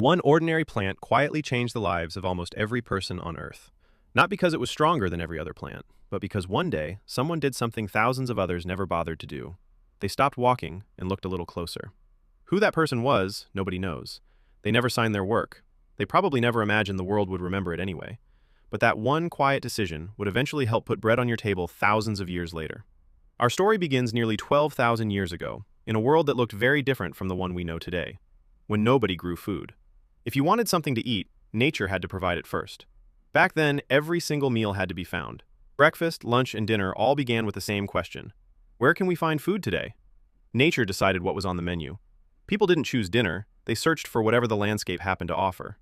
One ordinary plant quietly changed the lives of almost every person on Earth. Not because it was stronger than every other plant, but because one day, someone did something thousands of others never bothered to do. They stopped walking and looked a little closer. Who that person was, nobody knows. They never signed their work. They probably never imagined the world would remember it anyway. But that one quiet decision would eventually help put bread on your table thousands of years later. Our story begins nearly 12,000 years ago, in a world that looked very different from the one we know today, when nobody grew food. If you wanted something to eat, nature had to provide it first. Back then, every single meal had to be found. Breakfast, lunch, and dinner all began with the same question. Where can we find food today? Nature decided what was on the menu. People didn't choose dinner, they searched for whatever the landscape happened to offer.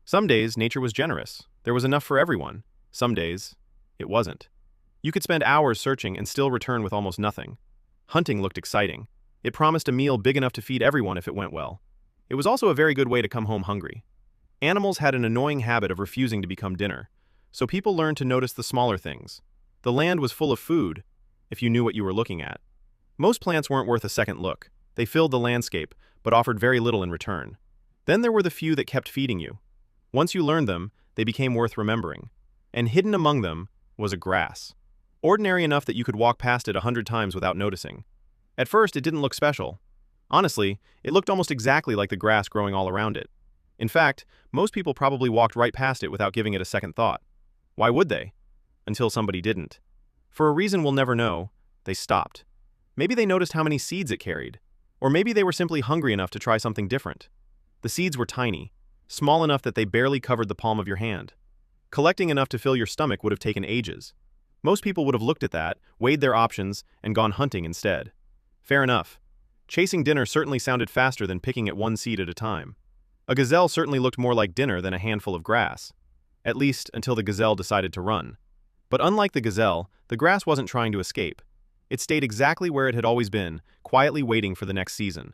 Some days, nature was generous. There was enough for everyone. Some days, it wasn't. You could spend hours searching and still return with almost nothing. Hunting looked exciting. It promised a meal big enough to feed everyone if it went well. It was also a very good way to come home hungry. Animals had an annoying habit of refusing to become dinner, so people learned to notice the smaller things. The land was full of food, if you knew what you were looking at. Most plants weren't worth a second look. They filled the landscape, but offered very little in return. Then there were the few that kept feeding you. Once you learned them, they became worth remembering. And hidden among them was a grass. Ordinary enough that you could walk past it 100 times without noticing. At first, it didn't look special. Honestly, it looked almost exactly like the grass growing all around it. In fact, most people probably walked right past it without giving it a second thought. Why would they? Until somebody didn't. For a reason we'll never know, they stopped. Maybe they noticed how many seeds it carried. Or maybe they were simply hungry enough to try something different. The seeds were tiny, small enough that they barely covered the palm of your hand. Collecting enough to fill your stomach would have taken ages. Most people would have looked at that, weighed their options, and gone hunting instead. Fair enough. Chasing dinner certainly sounded faster than picking at one seed at a time. A gazelle certainly looked more like dinner than a handful of grass. At least, until the gazelle decided to run. But unlike the gazelle, the grass wasn't trying to escape. It stayed exactly where it had always been, quietly waiting for the next season.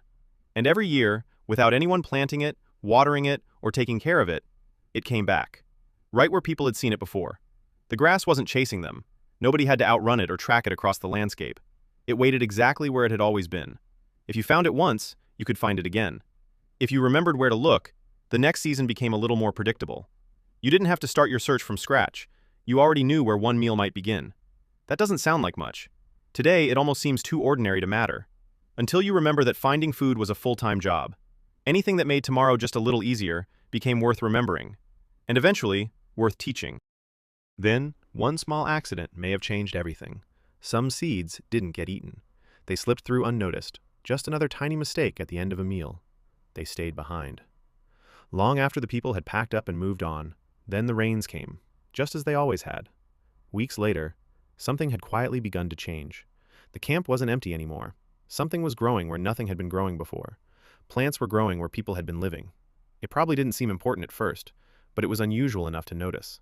And every year, without anyone planting it, watering it, or taking care of it, it came back. Right where people had seen it before. The grass wasn't chasing them. Nobody had to outrun it or track it across the landscape. It waited exactly where it had always been. If you found it once, you could find it again. If you remembered where to look, the next season became a little more predictable. You didn't have to start your search from scratch. You already knew where one meal might begin. That doesn't sound like much. Today, it almost seems too ordinary to matter. Until you remember that finding food was a full-time job. Anything that made tomorrow just a little easier became worth remembering. And eventually, worth teaching. Then, one small accident may have changed everything. Some seeds didn't get eaten. They slipped through unnoticed. Just another tiny mistake at the end of a meal. They stayed behind. Long after the people had packed up and moved on, then the rains came, just as they always had. Weeks later, something had quietly begun to change. The camp wasn't empty anymore. Something was growing where nothing had been growing before. Plants were growing where people had been living. It probably didn't seem important at first, but it was unusual enough to notice.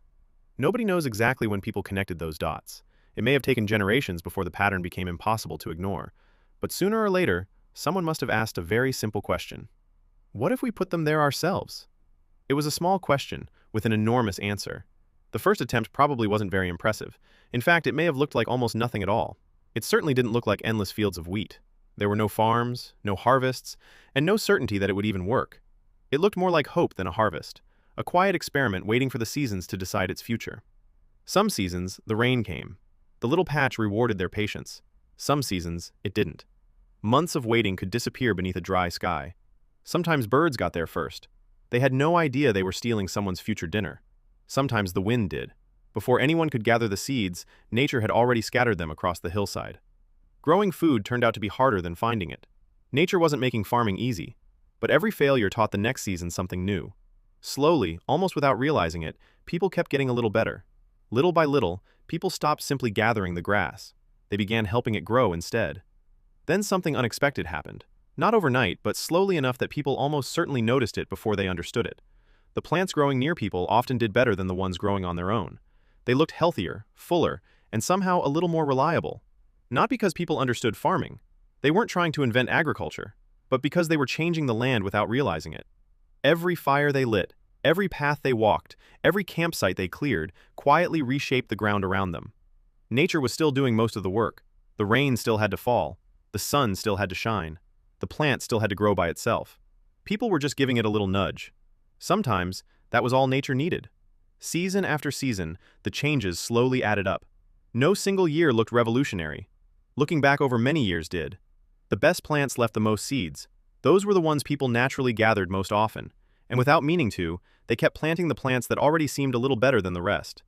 Nobody knows exactly when people connected those dots. It may have taken generations before the pattern became impossible to ignore. But sooner or later, someone must have asked a very simple question. What if we put them there ourselves? It was a small question, with an enormous answer. The first attempt probably wasn't very impressive. In fact, it may have looked like almost nothing at all. It certainly didn't look like endless fields of wheat. There were no farms, no harvests, and no certainty that it would even work. It looked more like hope than a harvest, a quiet experiment waiting for the seasons to decide its future. Some seasons, the rain came. The little patch rewarded their patience. Some seasons, it didn't. Months of waiting could disappear beneath a dry sky. Sometimes birds got there first. They had no idea they were stealing someone's future dinner. Sometimes the wind did. Before anyone could gather the seeds, nature had already scattered them across the hillside. Growing food turned out to be harder than finding it. Nature wasn't making farming easy, but every failure taught the next season something new. Slowly, almost without realizing it, people kept getting a little better. Little by little, people stopped simply gathering the grass. They began helping it grow instead. Then something unexpected happened. Not overnight, but slowly enough that people almost certainly noticed it before they understood it. The plants growing near people often did better than the ones growing on their own. They looked healthier, fuller, and somehow a little more reliable. Not because people understood farming. They weren't trying to invent agriculture, but because they were changing the land without realizing it. Every fire they lit, every path they walked, every campsite they cleared, quietly reshaped the ground around them. Nature was still doing most of the work. The rain still had to fall. The sun still had to shine. The plant still had to grow by itself. People were just giving it a little nudge. Sometimes, that was all nature needed. Season after season, the changes slowly added up. No single year looked revolutionary. Looking back over many years did. The best plants left the most seeds. Those were the ones people naturally gathered most often, and without meaning to, they kept planting the plants that already seemed a little better than the rest.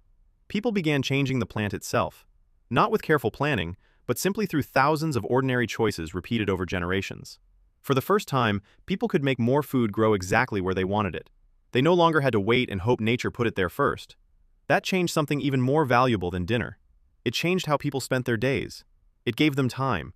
People began changing the plant itself. Not with careful planning, but simply through thousands of ordinary choices repeated over generations. For the first time, people could make more food grow exactly where they wanted it. They no longer had to wait and hope nature put it there first. That changed something even more valuable than dinner. It changed how people spent their days. It gave them time.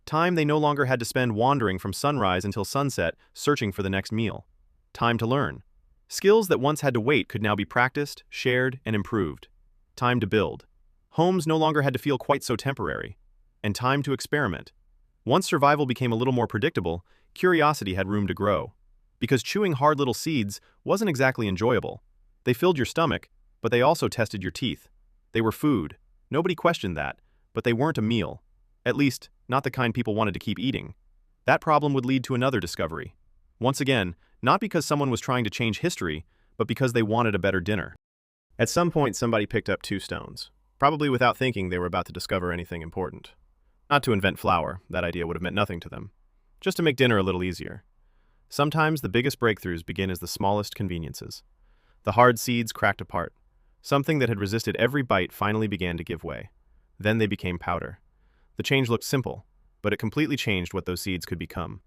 Time they no longer had to spend wandering from sunrise until sunset, searching for the next meal. Time to learn. Skills that once had to wait could now be practiced, shared, and improved. Time to build. Homes no longer had to feel quite so temporary. And time to experiment. Once survival became a little more predictable, curiosity had room to grow. Because chewing hard little seeds wasn't exactly enjoyable. They filled your stomach, but they also tested your teeth. They were food. Nobody questioned that, but they weren't a meal. At least, not the kind people wanted to keep eating. That problem would lead to another discovery. Once again, not because someone was trying to change history, but because they wanted a better dinner. At some point, somebody picked up 2 stones, probably without thinking they were about to discover anything important. Not to invent flour, that idea would have meant nothing to them. Just to make dinner a little easier. Sometimes the biggest breakthroughs begin as the smallest conveniences. The hard seeds cracked apart. Something that had resisted every bite finally began to give way. Then they became powder. The change looked simple, but it completely changed what those seeds could become.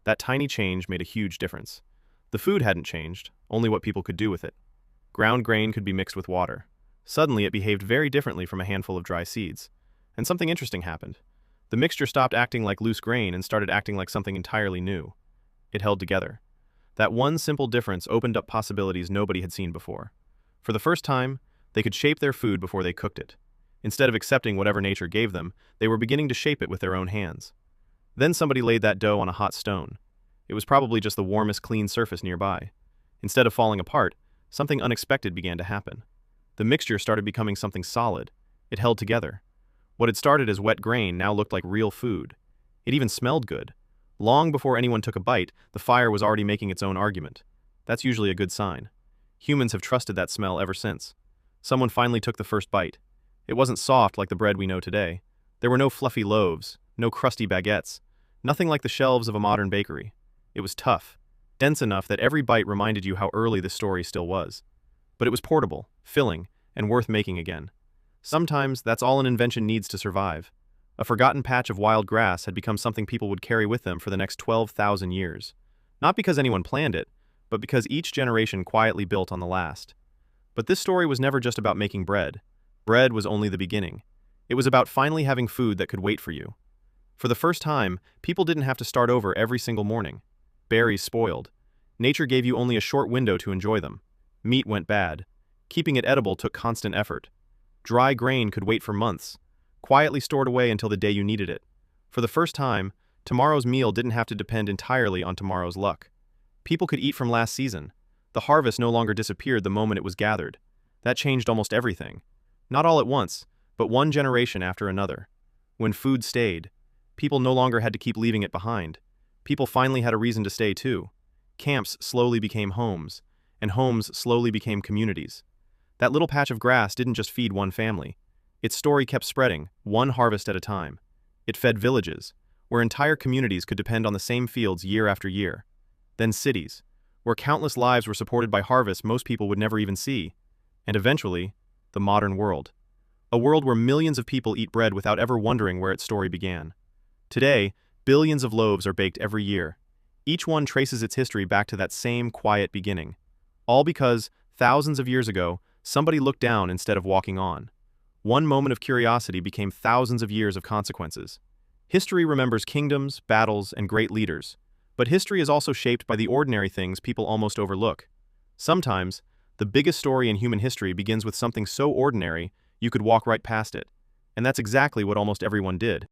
That tiny change made a huge difference. The food hadn't changed, only what people could do with it. Ground grain could be mixed with water. Suddenly it behaved very differently from a handful of dry seeds. And something interesting happened. The mixture stopped acting like loose grain and started acting like something entirely new. It held together. That one simple difference opened up possibilities nobody had seen before. For the first time, they could shape their food before they cooked it. Instead of accepting whatever nature gave them, they were beginning to shape it with their own hands. Then somebody laid that dough on a hot stone. It was probably just the warmest, clean surface nearby. Instead of falling apart, something unexpected began to happen. The mixture started becoming something solid. It held together. What had started as wet grain now looked like real food. It even smelled good. Long before anyone took a bite, the fire was already making its own argument. That's usually a good sign. Humans have trusted that smell ever since. Someone finally took the first bite. It wasn't soft like the bread we know today. There were no fluffy loaves, no crusty baguettes, nothing like the shelves of a modern bakery. It was tough, dense enough that every bite reminded you how early the story still was. But it was portable, filling, and worth making again. Sometimes that's all an invention needs to survive. A forgotten patch of wild grass had become something people would carry with them for the next 12,000 years. Not because anyone planned it, but because each generation quietly built on the last. But this story was never just about making bread. Bread was only the beginning. It was about finally having food that could wait for you. For the first time, people didn't have to start over every single morning. Berries spoiled. Nature gave you only a short window to enjoy them. Meat went bad. Keeping it edible took constant effort. Dry grain could wait for months, quietly stored away until the day you needed it. For the first time, tomorrow's meal didn't have to depend entirely on tomorrow's luck. People could eat from last season. The harvest no longer disappeared the moment it was gathered. That changed almost everything. Not all at once, but one generation after another. When food stayed, people no longer had to keep leaving it behind. People finally had a reason to stay too. Camps slowly became homes, and homes slowly became communities. That little patch of grass didn't just feed one family. Its story kept spreading, one harvest at a time. It fed villages, where entire communities could depend on the same fields year after year. Then cities, where countless lives were supported by harvests most people would never even see. And eventually, the modern world. A world where millions of people eat bread without ever wondering where its story began. Today, billions of loaves are baked every year. Each one traces its history back to that same quiet beginning. All because, thousands of years ago, somebody looked down instead of walking on. One moment of curiosity became thousands of years of consequences. History remembers kingdoms, battles, and great leaders. But history is also shaped by the ordinary things people almost overlook. Sometimes, the biggest story in human history begins with something so ordinary, you could walk right past it. And that's exactly what almost everyone did.